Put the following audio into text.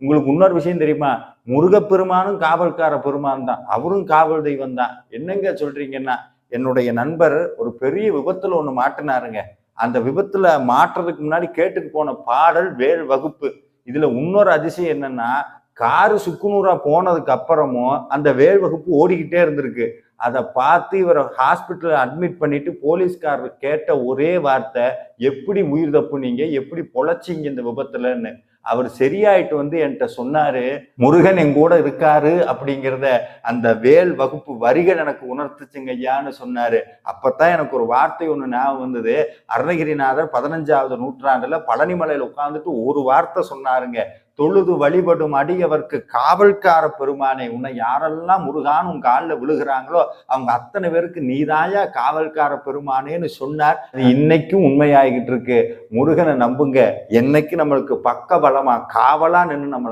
உங்களுக்கு இன்னொரு விஷயம் தெரியுமா? முருகப்பெருமானும் காவல்கார பெருமான் தான், அவரும் காவல் தெய்வம் தான். என்னங்க சொல்றீங்கன்னா, என்னுடைய நண்பர் ஒரு பெரிய விபத்துல ஒண்ணு மாட்டினாருங்க. அந்த விபத்துல மாட்டுறதுக்கு முன்னாடி கேட்டுட்டு போன பாடல் வேல் வகுப்பு. இதுல இன்னொரு அதிசயம் என்னன்னா, காரு சுக்குநூறா போனதுக்கு அப்புறமும் அந்த வேல் வகுப்பு ஓடிக்கிட்டே இருந்திருக்கு. அதை பார்த்து இவரை ஹாஸ்பிட்டல் அட்மிட் பண்ணிட்டு போலீஸ்காரர் கேட்ட ஒரே வார்த்தை, எப்படி உயிர் தப்புனீங்க, எப்படி பொழைச்சீங்க இந்த விபத்துலன்னு. அவர் சரியாயிட்டு வந்து என்கிட்ட சொன்னாரு, முருகன் என் கூட இருக்காரு அப்படிங்கிறத அந்த வேல் வகுப்பு வரிகள் எனக்கு உணர்த்துச்சுங்க ஐயான்னு சொன்னாரு. அப்பதான் எனக்கு ஒரு வார்த்தை ஒண்ணு ஞாபகம் வந்தது. அருணகிரிநாதர் 15வது நூற்றாண்டுல பழனிமலையில உட்கார்ந்துட்டு ஒரு வார்த்தை சொன்னாருங்க. தொழுது வழிபடும் அடியவர்க்கு காவல்கார பெருமானே, உன்னை யாரெல்லாம் முருகான் உன் காலில் விழுகிறாங்களோ அவங்க அத்தனை பேருக்கு நீதாயா காவல்கார பெருமானேன்னு சொன்னார். இன்னைக்கும் உண்மையாகிட்டு இருக்கு. முருகனை நம்புங்க. என்னைக்கு நம்மளுக்கு பக்க பலமா காவலா நின்று நம்ம